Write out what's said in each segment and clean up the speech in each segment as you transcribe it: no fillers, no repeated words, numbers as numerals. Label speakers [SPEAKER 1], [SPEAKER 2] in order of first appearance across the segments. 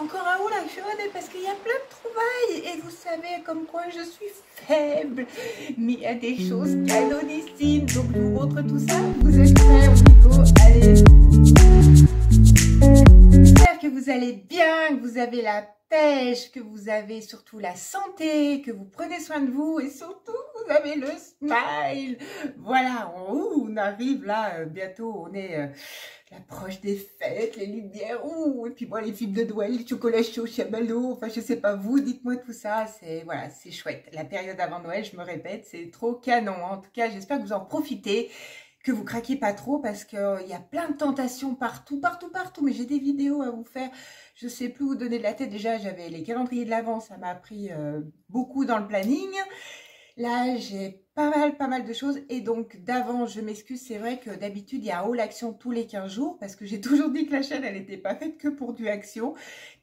[SPEAKER 1] encore un haul à chaud parce qu'il y a plein de trouvailles et vous savez comme quoi je suis faible, mais il y a des choses canonissimes, donc je vous montre tout ça. Vous êtes prêts? On y go, allez. J'espère que vous allez bien, que vous avez la pêche, que vous avez surtout la santé, que vous prenez soin de vous et surtout vous avez le smile. Voilà, on arrive là, bientôt on est l'approche des fêtes, les lumières, et puis moi les films de Noël, les chocolats chauds, chamallows, enfin je sais pas vous, dites-moi tout ça, voilà, c'est chouette. La période avant Noël, je me répète, c'est trop canon. En tout cas, j'espère que vous en profitez, que vous craquez pas trop parce qu'il y a plein de tentations partout, mais j'ai des vidéos à vous faire. Je sais plus où vous donner de la tête. Déjà, j'avais les calendriers de l'Avent, ça m'a pris beaucoup dans le planning. Là, j'ai pas mal de choses et donc d'avant, je m'excuse, c'est vrai que d'habitude, il y a un haul action tous les 15 jours parce que j'ai toujours dit que la chaîne, elle n'était pas faite que pour du action.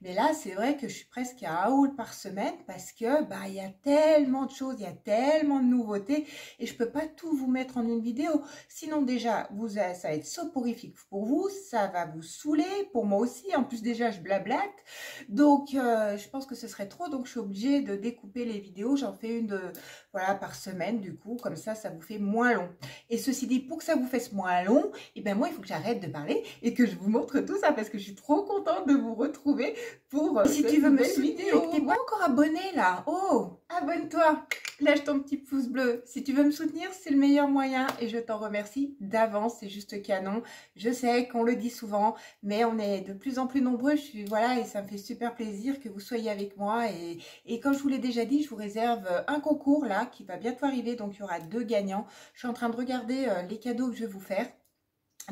[SPEAKER 1] Mais là, c'est vrai que je suis presque à un haul par semaine parce que il y a tellement de choses, il y a tellement de nouveautés et je peux pas tout vous mettre en une vidéo. Sinon déjà, ça va être soporifique pour vous, ça va vous saouler, pour moi aussi. En plus déjà, je blablate. Donc, je pense que ce serait trop. Donc, je suis obligée de découper les vidéos. J'en fais une voilà, par semaine, du coup, comme ça vous fait moins long. Et ceci dit, pour que ça vous fasse moins long, et ben moi, il faut que j'arrête de parler et que je vous montre tout ça parce que je suis trop contente de vous retrouver pour
[SPEAKER 2] si tu veux me
[SPEAKER 1] soutenir et que t'es pas encore abonné là, abonne-toi, lâche ton petit pouce bleu. Si tu veux me soutenir, c'est le meilleur moyen et je t'en remercie d'avance, c'est juste canon. Je sais qu'on le dit souvent, mais on est de plus en plus nombreux, voilà, et ça me fait super plaisir que vous soyez avec moi et comme je vous l'ai déjà dit, je vous réserve un concours là qui va bientôt arriver, donc il y aura 2 gagnants. Je suis en train de regarder les cadeaux que je vais vous faire.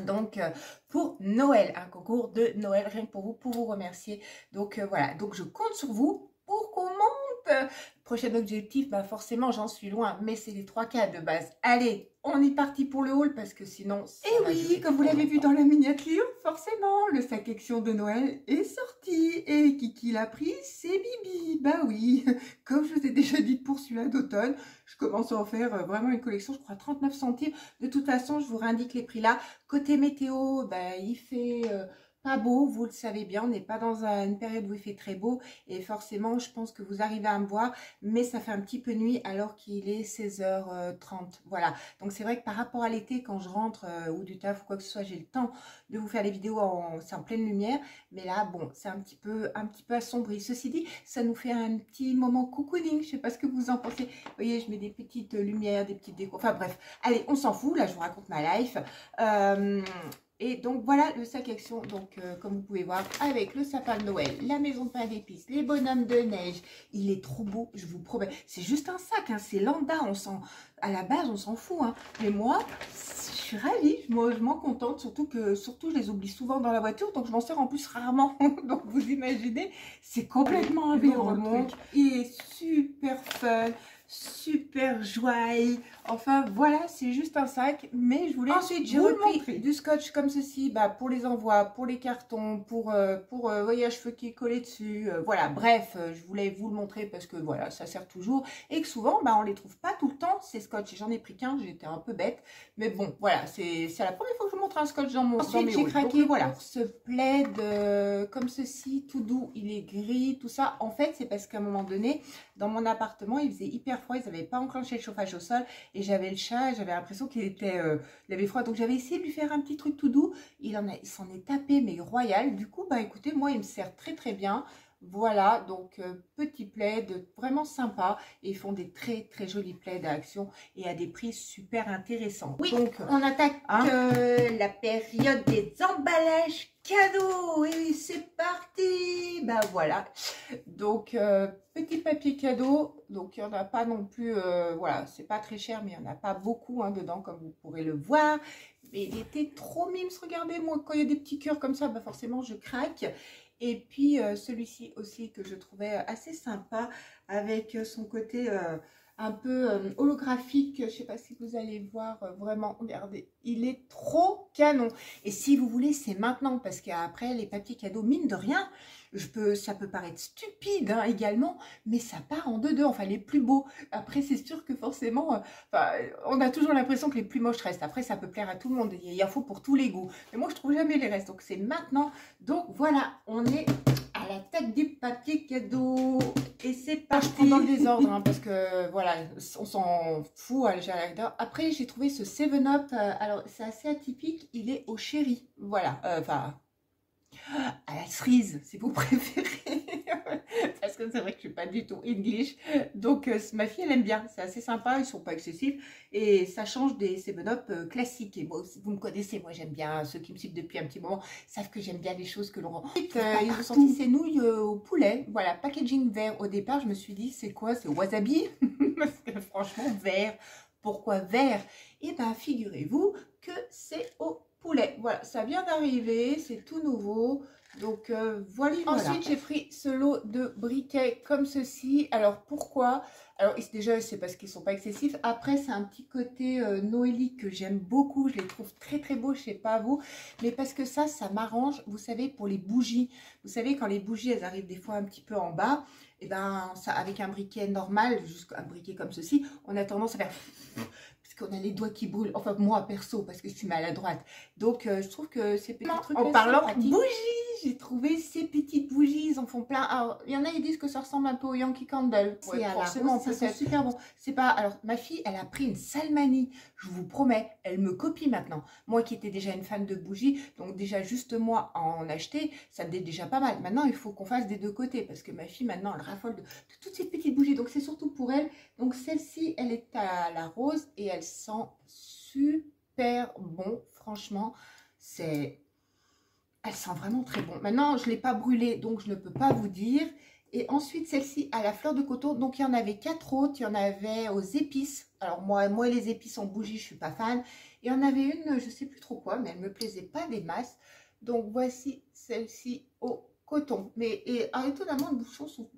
[SPEAKER 1] Donc pour Noël, un concours de Noël rien que pour vous remercier. Donc voilà, donc je compte sur vous pour qu'on monte. Prochain objectif, forcément j'en suis loin, mais c'est les 3K de base. Allez, on est parti pour le haul parce que sinon... Et oui, comme vous l'avez vu dans la miniature, forcément, le sac action de Noël est sorti. Et qui l'a pris? C'est Bibi. Bah oui, comme je vous ai déjà dit pour celui-là d'automne, je commence à en faire vraiment une collection, je crois 39 centimes. De toute façon, je vous réindique les prix là. Côté météo, il fait... pas beau, vous le savez bien, on n'est pas dans une période où il fait très beau et forcément je pense que vous arrivez à me voir, mais ça fait un petit peu nuit alors qu'il est 16h30, voilà. Donc c'est vrai que par rapport à l'été, quand je rentre ou du taf ou quoi que ce soit, j'ai le temps de vous faire les vidéos, c'est en pleine lumière, mais là bon, c'est un petit peu assombri. Ceci dit, ça nous fait un petit moment cocooning, je sais pas ce que vous en pensez. Vous voyez, je mets des petites lumières, des petites décos, enfin bref, allez, on s'en fout, là je vous raconte ma life. Et donc voilà le sac action, donc comme vous pouvez voir, avec le sapin de Noël, la maison de pain d'épices, les bonhommes de neige. Il est trop beau, je vous promets. C'est juste un sac, c'est lambda, à la base on s'en fout. Mais moi, je suis ravie, je m'en contente, surtout je les oublie souvent dans la voiture, donc je m'en sers en plus rarement. Donc vous imaginez, c'est complètement un vélo. Il est super fun. Super joyeux. Enfin voilà, c'est juste un sac, mais je voulais ensuite j'ai repris du scotch comme ceci, pour les envois, pour les cartons, pour voyage cheveux qui est collé dessus, voilà, bref, je voulais vous le montrer parce que voilà, ça sert toujours et que souvent on les trouve pas tout le temps ces scotch. J'en ai pris qu'un, j'étais un peu bête, mais bon voilà, c'est la première fois que je vous montre un scotch dans mon ensuite j'ai craqué voilà pour ce plaid comme ceci, tout doux, il est gris, tout ça. En fait c'est parce qu'à un moment donné dans mon appartement il faisait hyper froid, ils n'avaient pas enclenché le chauffage au sol et j'avais le chat, j'avais l'impression qu'il avait froid, donc j'avais essayé de lui faire un petit truc tout doux. Il s'en est tapé mais royal. Du coup écoutez, moi il me sert très bien. Voilà, donc petit plaid vraiment sympa et ils font des très jolis plaids à action et à des prix super intéressants. Oui, donc on attaque la période des emballages cadeaux. Oui, c'est parti. Voilà, donc petit papier cadeau, donc il n'y en a pas non plus, voilà, c'est pas très cher mais il n'y en a pas beaucoup dedans comme vous pourrez le voir. Mais il était trop mimes, regardez, moi quand il y a des petits cœurs comme ça, forcément je craque. Et puis celui-ci aussi que je trouvais assez sympa avec son côté un peu holographique. Je ne sais pas si vous allez voir vraiment, regardez, il est trop canon. Et si vous voulez, c'est maintenant parce qu'après les papiers cadeaux, mine de rien, ça peut paraître stupide également, mais ça part en deux, enfin les plus beaux. Après c'est sûr que forcément, on a toujours l'impression que les plus moches restent. Après ça peut plaire à tout le monde, il y en faut pour tous les goûts. Mais moi je trouve jamais les restes, donc c'est maintenant. Donc voilà, on est à la tête faites du papier cadeau. Et c'est parti. Je prends dans le désordre, hein, parce que voilà, on s'en fout à l'intérieur. Après, j'ai trouvé ce 7-Up. Alors, c'est assez atypique. Il est au chéri. Voilà. Enfin, à la cerise, si vous préférez. Parce que c'est vrai que je suis pas du tout English. Donc, ma fille, elle aime bien. C'est assez sympa. Ils sont pas excessifs. Et ça change des 7-Up classiques. Et bon, vous me connaissez, moi, j'aime bien. Ceux qui me suivent depuis un petit moment savent que j'aime bien les choses que l'on rend. Ensuite, ils ont sorti ces nouilles au poulet. Voilà, packaging vert. Au départ, je me suis dit, c'est quoi? C'est wasabi? Parce que franchement, vert. Pourquoi vert? Eh bien, figurez-vous que c'est au poulet. Voilà, ça vient d'arriver. C'est tout nouveau. Donc voilà. Ensuite, j'ai pris ce lot de briquets comme ceci. Alors pourquoi? Alors déjà, c'est parce qu'ils ne sont pas excessifs. Après, c'est un petit côté noélique que j'aime beaucoup. Je les trouve très très beaux, je ne sais pas vous. Mais parce que ça m'arrange, vous savez, pour les bougies. Vous savez, quand les bougies, elles arrivent des fois un petit peu en bas. Et ben ça, avec un briquet normal, juste un briquet comme ceci, on a tendance à faire... Parce qu'on a les doigts qui brûlent. Enfin, moi, perso, parce que je suis maladroite. Donc, je trouve que ces petits trucs... En parlant bougies, j'ai trouvé ces petites bougies. Ils en font plein. Alors, il y en a, ils disent que ça ressemble un peu au Yankee Candle. Ouais, forcément, ça c'est super bon. C'est pas... Alors, ma fille, elle a pris une sale manie. Je vous promets, elle me copie maintenant. Moi qui étais déjà une fan de bougies, donc déjà juste moi à en acheter, ça me dit déjà pas mal. Maintenant, il faut qu'on fasse des deux côtés. Parce que ma fille, maintenant, elle raffole de toutes ces petites bougies. Donc, c'est surtout pour elle. Donc, celle-ci, elle est à la rose et elle sent super bon, franchement, elle sent vraiment très bon. Maintenant, je ne l'ai pas brûlée, donc je ne peux pas vous dire. Et ensuite, celle-ci à la fleur de coton. Donc, il y en avait 4 autres. Il y en avait aux épices. Alors, moi les épices en bougie, je ne suis pas fan. Et il y en avait une, je ne sais plus trop quoi, mais elle ne me plaisait pas des masses. Donc, voici celle-ci au coton. Mais étonnamment, le bouchon sont...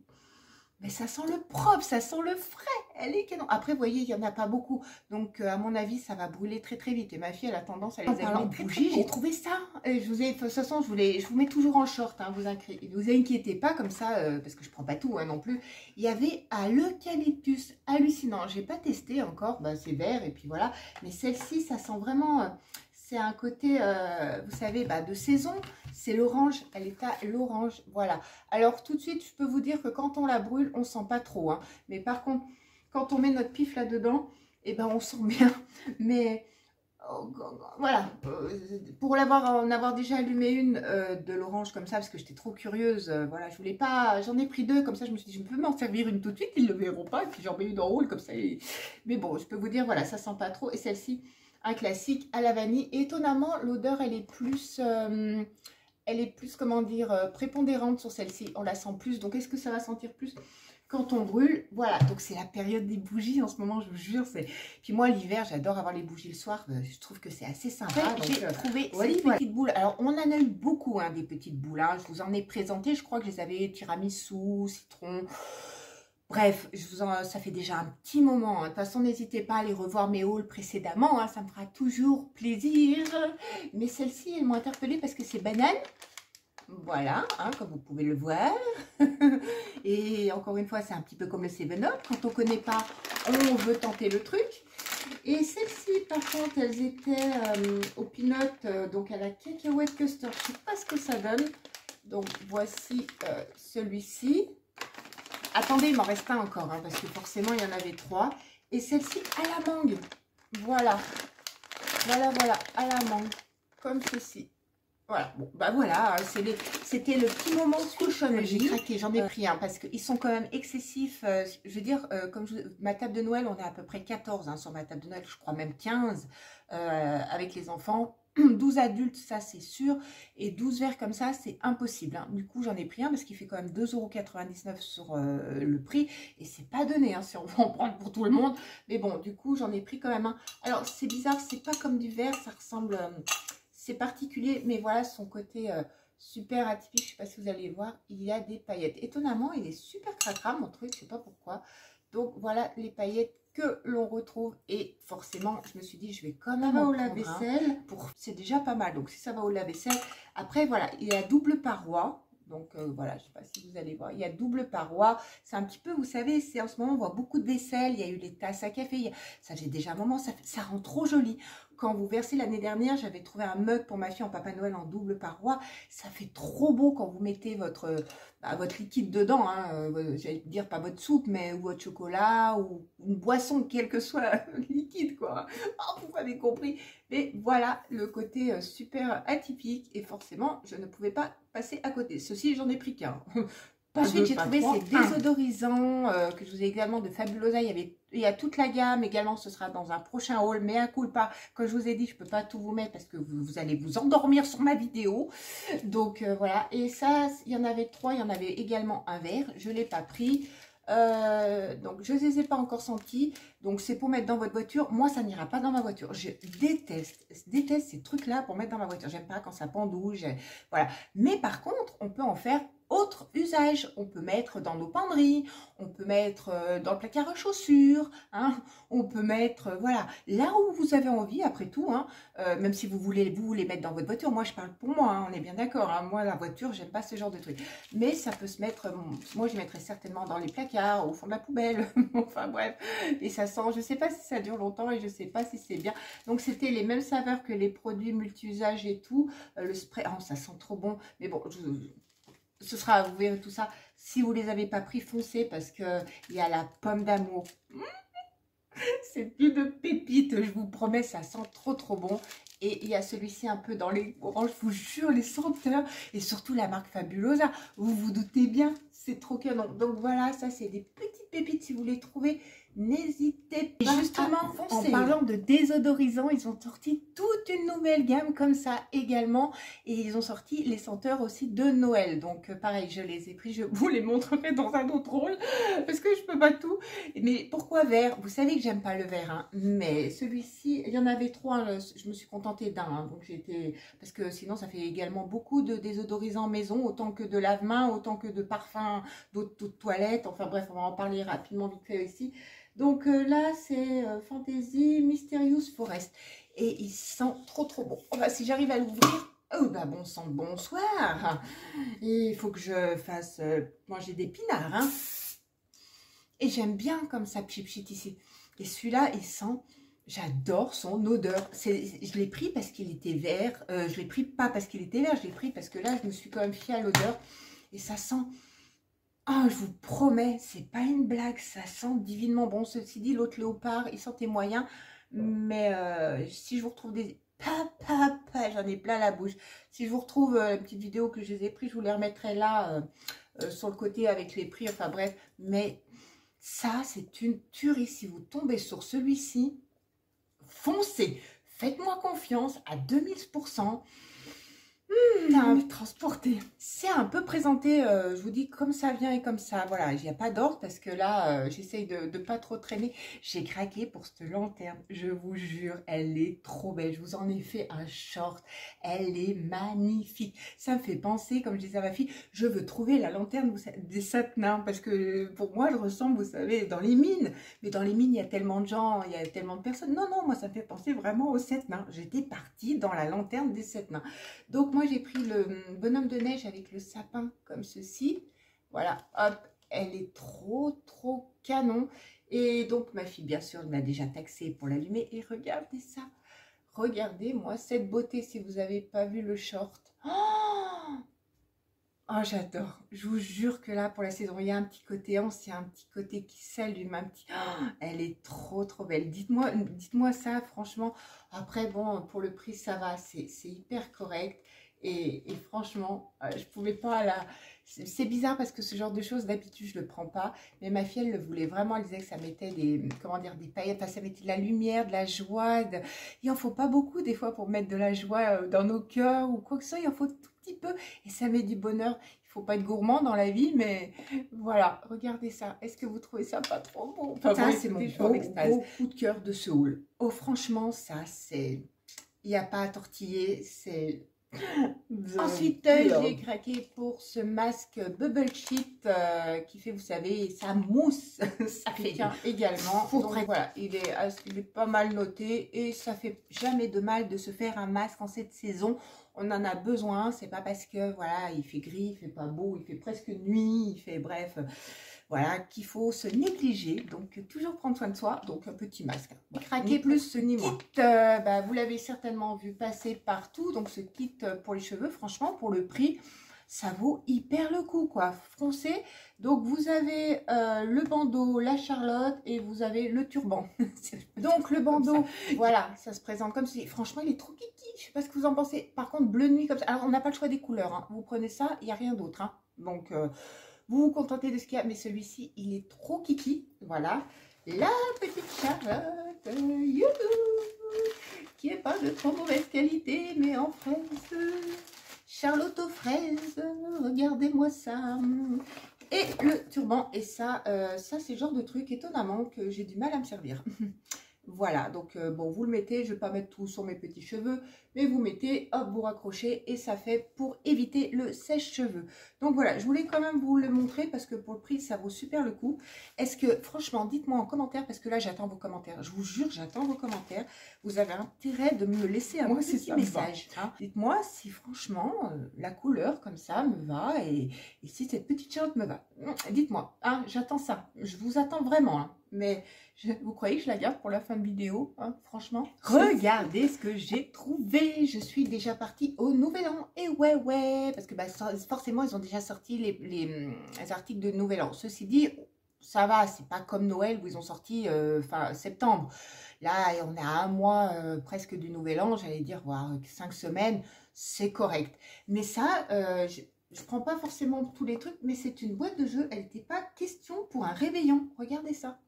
[SPEAKER 1] Mais ça sent le propre, ça sent le frais. Elle est canon. Après, vous voyez, il n'y en a pas beaucoup. Donc, à mon avis, ça va brûler très très vite. Et ma fille, elle a tendance à les allumer en bougie. J'ai trouvé ça. Et de toute façon, je vous mets toujours en short. Hein, vous inquiétez pas comme ça, parce que je prends pas tout hein, non plus. Il y avait à l'eucalyptus. Hallucinant. J'ai pas testé encore. Bah, c'est vert et puis voilà. Mais celle-ci, ça sent vraiment... c'est un côté, vous savez, de saison. C'est l'orange, elle est à l'orange, voilà. Alors, tout de suite, je peux vous dire que quand on la brûle, on sent pas trop. Hein. Mais par contre, quand on met notre pif là-dedans, eh ben, on sent bien. Mais, voilà. Pour en avoir déjà allumé une de l'orange comme ça, parce que j'étais trop curieuse, voilà, je voulais pas... J'en ai pris 2, comme ça, je me suis dit, je peux m'en servir une tout de suite, ils le verront pas. Et puis, j'en mets une en haut, comme ça. Mais bon, je peux vous dire, voilà, ça sent pas trop. Et celle-ci... un classique à la vanille. Et étonnamment, l'odeur, elle est plus, comment dire, prépondérante sur celle-ci. On la sent plus. Donc, est-ce que ça va sentir plus quand on brûle? Voilà, donc c'est la période des bougies en ce moment, je vous jure. Puis moi, l'hiver, j'adore avoir les bougies le soir. Je trouve que c'est assez sympa. J'ai trouvé ces petites boules. Alors, on en a eu beaucoup, hein, des petites boules. Hein. Je vous en ai présenté. Je crois que je les avais tiramisu, citron... Bref, ça fait déjà un petit moment. Hein. De toute façon, n'hésitez pas à aller revoir mes hauls précédemment. Hein. Ça me fera toujours plaisir. Mais celles-ci, elles m'ont interpellée parce que c'est banane. Voilà, hein, comme vous pouvez le voir. Et encore une fois, c'est un petit peu comme le 7-Up. Quand on ne connaît pas, on veut tenter le truc. Et celles-ci, par contre, elles étaient au peanut, donc à la cacahuète custard. Je ne sais pas ce que ça donne. Donc, voici celui-ci. Attendez, il m'en reste un encore, hein, parce que forcément, il y en avait 3. Et celle-ci à la mangue. Voilà. Voilà, à la mangue. Comme ceci. Voilà. Bon, bah voilà, c'était le petit moment cochonnerie. J'ai craqué, j'en ai pris un, parce qu'ils sont quand même excessifs. Je veux dire, ma table de Noël, on est à peu près 14 hein, sur ma table de Noël, je crois même 15 avec les enfants. 12 adultes, ça c'est sûr, et 12 verres comme ça, c'est impossible. Hein. Du coup, j'en ai pris un parce qu'il fait quand même 2,99 € sur le prix, et c'est pas donné hein, si on veut en prendre pour tout le monde. Mais bon, du coup, j'en ai pris quand même un. Alors, c'est bizarre, c'est pas comme du verre, ça ressemble... c'est particulier, mais voilà, son côté super atypique, je sais pas si vous allez voir, il y a des paillettes. Étonnamment, il est super cracra, mon truc, je sais pas pourquoi. Donc, voilà les paillettes que l'on retrouve, et forcément je me suis dit je vais quand même au lave-vaisselle, c'est déjà pas mal, donc si ça va au lave-vaisselle, après voilà, il y a double paroi, donc voilà, je sais pas si vous allez voir, il y a double paroi, c'est un petit peu, vous savez, c'est en ce moment on voit beaucoup de vaisselle, il y a eu les tasses à café, ça fait déjà un moment, ça rend trop joli. quand vous versez l'année dernière, j'avais trouvé un mug pour ma fille en Papa Noël en double paroi. Ça fait trop beau quand vous mettez votre liquide dedans. Hein, j'allais dire pas votre soupe, mais ou votre chocolat ou une boisson, quel que soit le liquide, quoi. Oh, vous m'avez compris. Mais voilà le côté super atypique et forcément, je ne pouvais pas passer à côté. Ceci, j'en ai pris qu'un. Ensuite, j'ai trouvé ces désodorisants que je vous ai également de Fabulosa. Il y a toute la gamme également. Ce sera dans un prochain haul. Mais à coup pas, comme je vous ai dit, je ne peux pas tout vous mettre parce que vous allez vous endormir sur ma vidéo. Donc voilà. Et ça, il y en avait 3. Il y en avait également un vert. Je ne l'ai pas pris. Donc je ne les ai pas encore sentis. Donc c'est pour mettre dans votre voiture. Moi, ça n'ira pas dans ma voiture. Je déteste ces trucs-là pour mettre dans ma voiture. J'aime pas quand ça pendouille. Voilà. Mais par contre, on peut en faire autre usage. On peut mettre dans nos penderies, on peut mettre dans le placard à chaussures, hein, on peut mettre, voilà, là où vous avez envie, après tout, hein, même si vous voulez mettre dans votre voiture. Moi, je parle pour moi, hein, on est bien d'accord, hein, moi, la voiture, j'aime pas ce genre de truc. Mais ça peut se mettre, moi, je mettrais certainement dans les placards, au fond de la poubelle, enfin bref, et ça sent, je sais pas si ça dure longtemps et je sais pas si c'est bien. Donc, c'était les mêmes saveurs que les produits multi-usages et tout, le spray, oh, ça sent trop bon, mais bon, ce sera, vous verrez tout ça. Si vous ne les avez pas pris, foncez parce qu'il y a la pomme d'amour. C'est plus de pépites, je vous promets, ça sent trop trop bon. Et il y a celui-ci un peu dans les oranges, je vous jure, les senteurs. Et surtout la marque Fabulosa, vous vous doutez bien, c'est trop canon. Donc voilà, ça c'est des petites pépites si vous les trouvez. N'hésitez pas. Et justement, en parlant de désodorisants, ils ont sorti toute une nouvelle gamme comme ça également. Et ils ont sorti les senteurs aussi de Noël. Donc pareil, je les ai pris, je vous les montrerai dans un autre rôle. Parce que je peux pas tout. Mais pourquoi vert? Vous savez que j'aime pas le vert. Hein, mais celui-ci, il y en avait 3. Hein, je me suis contentée d'un. Hein, donc j'étais... Parce que sinon, ça fait également beaucoup de désodorisants maison. Autant que de lave-mains, autant que de parfums, d'eau de toilette. Enfin bref, on va en parler rapidement vite fait ici. Donc là, c'est Fantasy Mysterious Forest. Et il sent trop trop bon. Enfin, si j'arrive à l'ouvrir, oh bah bon sang, bonsoir. Et il faut que je fasse manger des pinards. Hein. Et j'aime bien comme ça, pchit ici. Et celui-là, il sent... J'adore son odeur. Je l'ai pris parce qu'il était vert. Je l'ai pris pas parce qu'il était vert, je l'ai pris parce que là, je me suis quand même fiée à l'odeur. Et ça sent... Ah, je vous promets, c'est pas une blague, ça sent divinement bon. Ceci dit, l'autre léopard, il sentait moyen. Mais si je vous retrouve des... J'en ai plein la bouche. Si je vous retrouve une petite vidéo que je les ai pris, je vous les remettrai là sur le côté avec les prix. Enfin bref, mais ça, c'est une tuerie. Si vous tombez sur celui-ci, foncez. Faites-moi confiance à 2000%. Transporté. C'est un peu présenté, je vous dis, comme ça vient et comme ça. Voilà, il n'y a pas d'ordre parce que là, j'essaye de ne pas trop traîner. J'ai craqué pour cette lanterne. Je vous jure, elle est trop belle. Je vous en ai fait un short. Elle est magnifique. Ça me fait penser, comme je disais à ma fille, je veux trouver la lanterne des 7 nains parce que pour moi, elle ressemble, vous savez, dans les mines. Mais dans les mines, il y a tellement de gens, il y a tellement de personnes. Non, non, moi, ça me fait penser vraiment aux 7 nains. J'étais partie dans la lanterne des 7 nains. Donc, moi, j'ai pris le bonhomme de neige avec le sapin comme ceci. Voilà, hop, elle est trop, trop canon. Et donc, ma fille, bien sûr, m'a déjà taxé pour l'allumer. Et regardez ça. Regardez-moi cette beauté si vous n'avez pas vu le short. Oh, j'adore. Je vous jure que là, pour la saison, il y a un petit côté ancien, un petit côté qui s'allume, un petit... Oh, elle est trop, trop belle. Dites-moi ça, franchement. Après, bon, pour le prix, ça va. C'est hyper correct. Et franchement, je pouvais pas la... C'est bizarre parce que ce genre de choses, d'habitude, je ne le prends pas. Mais ma fille, elle le voulait vraiment. Elle disait que ça mettait des, comment dire, des paillettes. Enfin, ça mettait de la lumière, de la joie. Il n'en faut pas beaucoup, des fois, pour mettre de la joie dans nos cœurs ou quoi que ce soit. Il en faut tout petit peu. Et ça met du bonheur. Il ne faut pas être gourmand dans la vie, mais voilà. Regardez ça. Est-ce que vous trouvez ça pas trop beau? Enfin, ça, c'est mon beau coup de cœur de ce haul. Oh, franchement, ça, c'est... Il n'y a pas à tortiller. C'est... Ensuite, j'ai craqué pour ce masque Bubble Sheet qui fait, vous savez, sa mousse. Ça fait également. Donc voilà, il est pas mal noté et ça fait jamais de mal de se faire un masque en cette saison. On en a besoin. C'est pas parce que voilà, il fait gris, il fait pas beau, il fait presque nuit, il fait bref. voilà, qu'il faut se négliger, donc toujours prendre soin de soi, donc un petit masque. Craquer plus ni moins. Bah, vous l'avez certainement vu passer partout, donc ce kit pour les cheveux, franchement, pour le prix, ça vaut hyper le coup, quoi. Foncez. Donc, vous avez le bandeau, la Charlotte et vous avez le turban. Donc, le bandeau, voilà, ça se présente comme ceci. Franchement, il est trop kiki. Je sais pas ce que vous en pensez. Par contre, bleu nuit comme ça. Alors, on n'a pas le choix des couleurs. Hein. Vous prenez ça, il n'y a rien d'autre. Hein. Donc, vous vous contentez de ce qu'il y a. Mais celui-ci, il est trop kiki. Voilà. La petite Charlotte, qui n'est pas de trop mauvaise qualité, mais en fraise. Charlotte aux fraises, regardez-moi ça. Et le turban, et ça, ça c'est le genre de truc étonnamment que j'ai du mal à me servir. Voilà, donc bon, vous le mettez, je ne vais pas mettre tout sur mes petits cheveux, mais vous mettez, hop, vous raccrochez et ça fait pour éviter le sèche-cheveux. Donc voilà, je voulais quand même vous le montrer parce que pour le prix, ça vaut super le coup. Est-ce que, franchement, dites-moi en commentaire, parce que là, j'attends vos commentaires. Je vous jure, j'attends vos commentaires. Vous avez intérêt de me laisser un petit message. Hein. Dites-moi si, franchement, la couleur comme ça me va et si cette petite Charlotte me va. Dites-moi, hein, j'attends ça. Je vous attends vraiment, hein. Mais vous croyez que je la garde pour la fin de vidéo, hein, franchement? Regardez ce que j'ai trouvé. Je suis déjà partie au Nouvel An. Et ouais, parce que bah, forcément, ils ont déjà sorti les articles de Nouvel An. Ceci dit, ça va, c'est pas comme Noël où ils ont sorti fin septembre. Là, on est à un mois presque du Nouvel An, j'allais dire, voire 5 semaines, c'est correct. Mais ça, je prends pas forcément tous les trucs, mais c'est une boîte de jeux. Elle n'était pas question pour un réveillon. Regardez ça.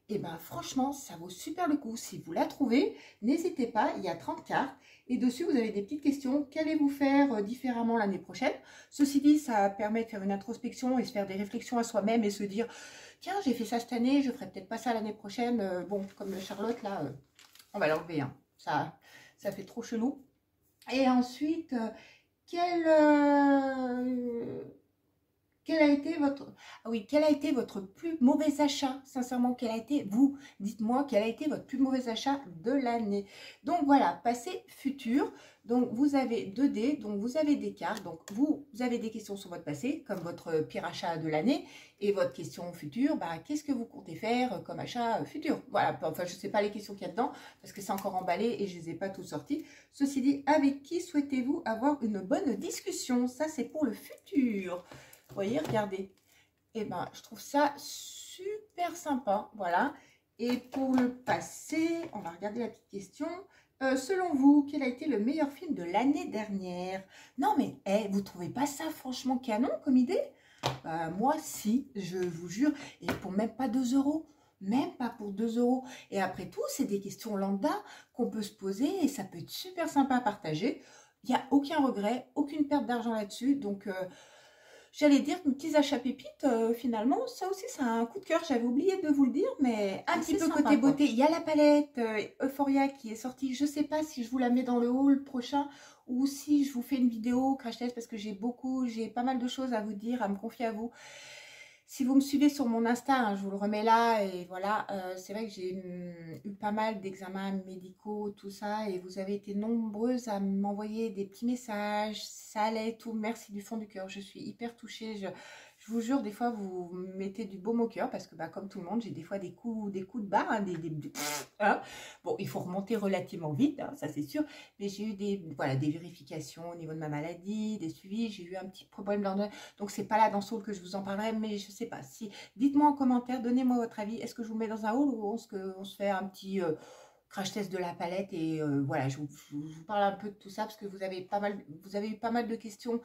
[SPEAKER 1] Et bien franchement, ça vaut super le coup. Si vous la trouvez, n'hésitez pas, il y a 30 cartes. Et dessus, vous avez des petites questions. Qu'allez-vous faire différemment l'année prochaine? Ceci dit, ça permet de faire une introspection et se faire des réflexions à soi-même et se dire, tiens, j'ai fait ça cette année, je ferai peut-être pas ça l'année prochaine. Bon, comme Charlotte, là, on va l'enlever. Hein. Ça fait trop chelou. Et ensuite, quel a été votre... Ah oui, quel a été votre plus mauvais achat? Sincèrement, quel a été... Vous, dites-moi, quel a été votre plus mauvais achat de l'année? Donc voilà, passé, futur. Donc vous avez 2 dés, donc vous avez des cartes. Donc vous avez des questions sur votre passé, comme votre pire achat de l'année. Et votre question future, bah, qu'est-ce que vous comptez faire comme achat futur? Voilà, enfin je ne sais pas les questions qu'il y a dedans, parce que c'est encore emballé et je ne les ai pas toutes sorties. Ceci dit, avec qui souhaitez-vous avoir une bonne discussion? Ça, c'est pour le futur. Vous voyez, regardez. Et ben, je trouve ça super sympa. Voilà. Et pour le passé, on va regarder la petite question. Selon vous, quel a été le meilleur film de l'année dernière? Non, mais vous trouvez pas ça franchement canon comme idée? Moi, si, je vous jure. Et pour même pas 2 euros. Même pas pour 2 euros. Et après tout, c'est des questions lambda qu'on peut se poser et ça peut être super sympa à partager. Il n'y a aucun regret, aucune perte d'argent là-dessus. Donc, j'allais dire petits achats pépites, finalement, ça aussi, ça a un coup de cœur. J'avais oublié de vous le dire, mais un petit peu côté beauté. Il y a la palette Euphoria qui est sortie. Je ne sais pas si je vous la mets dans le haul prochain ou si je vous fais une vidéo crash test parce que j'ai pas mal de choses à vous dire, à me confier à vous. Si vous me suivez sur mon Insta, hein, je vous le remets là et voilà, c'est vrai que j'ai eu pas mal d'examens médicaux, tout ça, et vous avez été nombreuses à m'envoyer des petits messages, ça allait, tout, merci du fond du cœur, je suis hyper touchée, je vous jure, des fois vous mettez du baume au cœur parce que bah, comme tout le monde, j'ai des fois des coups de barre, hein, hein. Bon, il faut remonter relativement vite, hein, ça c'est sûr, mais j'ai eu des vérifications au niveau de ma maladie, des suivis, j'ai eu un petit problème d'ordre, donc c'est pas là dans Soul que je vous en parlerai, mais je sais pas, si, dites-moi en commentaire, donnez-moi votre avis, est-ce que je vous mets dans un haul ou on se fait un petit crash test de la palette et voilà, je vous parle un peu de tout ça parce que vous avez eu pas mal de questions,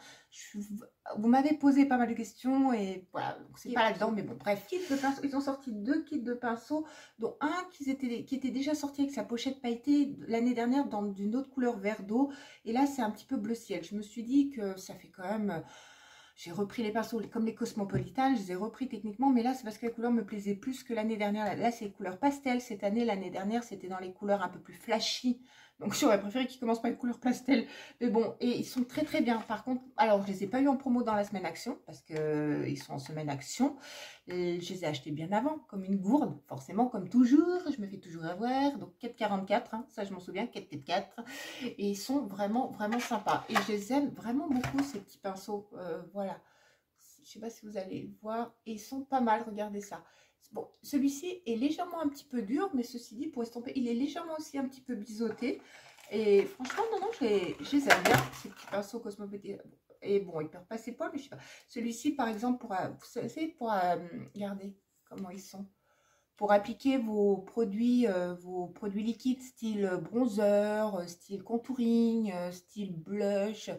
[SPEAKER 1] vous m'avez posé pas mal de questions et voilà, c'est pas là-dedans, mais bon, bref. Kit de pinceau, ils ont sorti 2 kits de pinceaux, dont un qui était déjà sorti avec sa pochette pailletée l'année dernière d'une autre couleur vert d'eau, et là c'est un petit peu bleu ciel. Je me suis dit que ça fait quand même... J'ai repris les pinceaux comme les Cosmopolitan, je les ai repris techniquement, mais là c'est parce que la couleur me plaisait plus que l'année dernière. Là c'est les couleurs pastel cette année, l'année dernière c'était dans les couleurs un peu plus flashy. Donc j'aurais préféré qu'ils commencent par les couleurs pastel. Mais bon, et ils sont très très bien. Par contre, alors je les ai pas eu en promo dans la semaine action, parce que ils sont en semaine action. Et je les ai achetés bien avant, comme une gourde, forcément, comme toujours. Je me fais toujours avoir. Donc 4,44, hein, ça je m'en souviens, 4,44. Et ils sont vraiment, vraiment sympas. Et je les aime vraiment beaucoup, ces petits pinceaux. Voilà. Je ne sais pas si vous allez le voir. Et ils sont pas mal, regardez ça. Bon, celui-ci est légèrement un petit peu dur, mais ceci dit, pour estomper, il est légèrement aussi un petit peu biseauté. Et franchement, non, je les aime bien, ces petits pinceaux Cosmopolitan. Et bon, ils perdent pas ses poils, mais je sais pas. Celui-ci, par exemple, vous savez, pour regardez comment ils sont. Pour appliquer vos produits liquides, style bronzer, style contouring, style blush,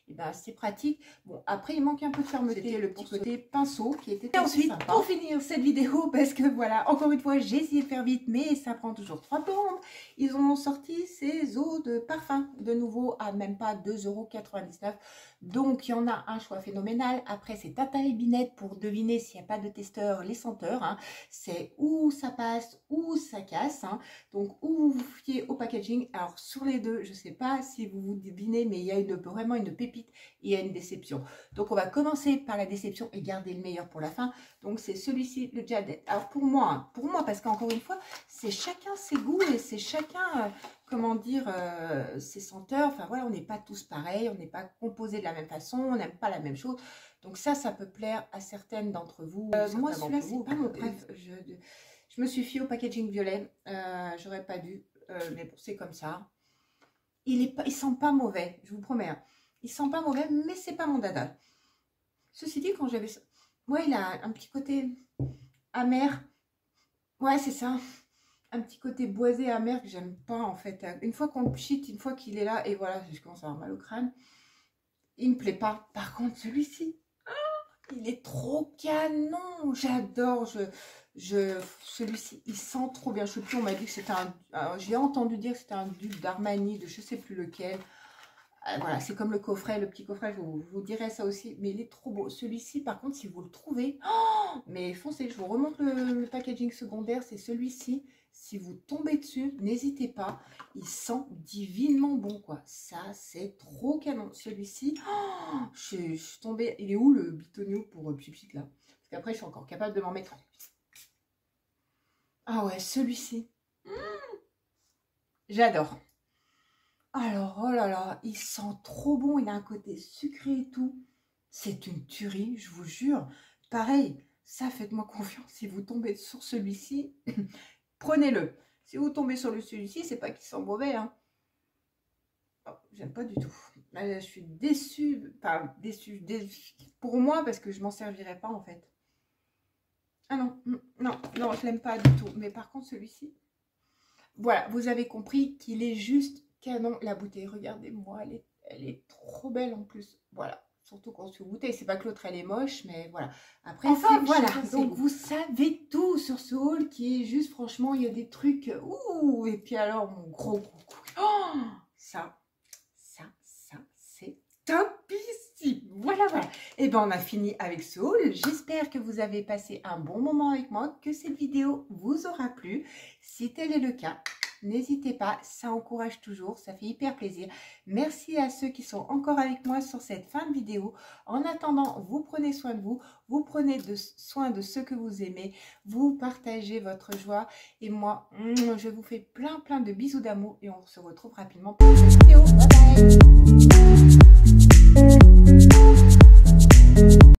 [SPEAKER 1] et ben c'est pratique. Bon, après il manque un peu de fermeté, c'était le petit côté pinceau qui était et ensuite sympa. Pour finir cette vidéo, parce que voilà, encore une fois, j'ai essayé de faire vite, mais ça prend toujours 3 plombes. Ils ont sorti ces eaux de parfum de nouveau à même pas 2,99 €. Donc il y en a un choix phénoménal. Après c'est tata les binettes pour deviner s'il n'y a pas de testeur les senteurs. Hein. C'est où ça passe ou ça casse. Hein. Donc ou vous vous fiez au packaging. Alors sur les deux, je ne sais pas si vous vous devinez, mais il y a vraiment une pépite et il y a une déception. Donc on va commencer par la déception et garder le meilleur pour la fin. Donc c'est celui-ci, le Jaded. Alors pour moi, parce qu'encore une fois, c'est chacun ses goûts et c'est chacun, comment dire, ses senteurs. Enfin voilà, on n'est pas tous pareils, on n'est pas composés de la même façon, on n'aime pas la même chose. Donc ça peut plaire à certaines d'entre vous. Moi celui-là, c'est pas mon préf. Je me suis fiée au packaging violet. J'aurais pas dû, mais bon, c'est comme ça. Il sent pas mauvais, je vous promets. Hein. Il sent pas mauvais, mais c'est pas mon dada. Ceci dit, quand j'avais ça, moi, il a un petit côté amer. Ouais, c'est ça. Un petit côté boisé amer que j'aime pas en fait. Une fois qu'on le pchit, une fois qu'il est là, et voilà, je commence à avoir mal au crâne. Il me plaît pas. Par contre, celui-ci, il est trop canon. J'adore. Celui-ci, il sent trop bien. Je sais plus, on m'a dit que c'était un... J'ai entendu dire que c'était un dupe d'Armani, de je sais plus lequel. Voilà, c'est comme le coffret, le petit coffret, je vous dirai ça aussi. Mais il est trop beau. Celui-ci, par contre, si vous le trouvez, mais foncez, je vous remonte le packaging secondaire, c'est celui-ci. Si vous tombez dessus, n'hésitez pas. Il sent divinement bon, quoi. Ça, c'est trop canon. Celui-ci, je suis tombée. Il est où le bitonio pour Pchipchit, là? Parce qu'après, je suis encore capable de m'en mettre. Ah ouais, celui-ci. J'adore. Alors, oh là là, il sent trop bon. Il a un côté sucré et tout. C'est une tuerie, je vous jure. Pareil, ça, faites-moi confiance. Si vous tombez sur celui-ci... Prenez-le. Si vous tombez sur celui-ci, c'est pas qu'il sent mauvais. Hein. Oh, j'aime pas du tout. Je suis déçue. Enfin, déçue. Pour moi, parce que je m'en servirais pas, en fait. Ah non, non, je l'aime pas du tout. Mais par contre, celui-ci... Voilà, vous avez compris qu'il est juste canon. La bouteille, regardez-moi, elle est trop belle en plus. Voilà. Surtout quand sur bouteille, c'est pas que l'autre elle est moche, mais voilà. Après, enfin voilà, donc vous savez tout sur ce haul qui est juste, franchement, il y a des trucs, ouh, et puis alors mon gros coup, oh, ça, c'est topissime. Voilà. Et ben on a fini avec ce haul. J'espère que vous avez passé un bon moment avec moi, que cette vidéo vous aura plu. Si tel est le cas, n'hésitez pas, ça encourage toujours, ça fait hyper plaisir. Merci à ceux qui sont encore avec moi sur cette fin de vidéo. En attendant, vous prenez soin de vous, vous prenez soin de ceux que vous aimez, vous partagez votre joie. Et moi, je vous fais plein de bisous d'amour et on se retrouve rapidement pour une nouvelle vidéo. Bye bye.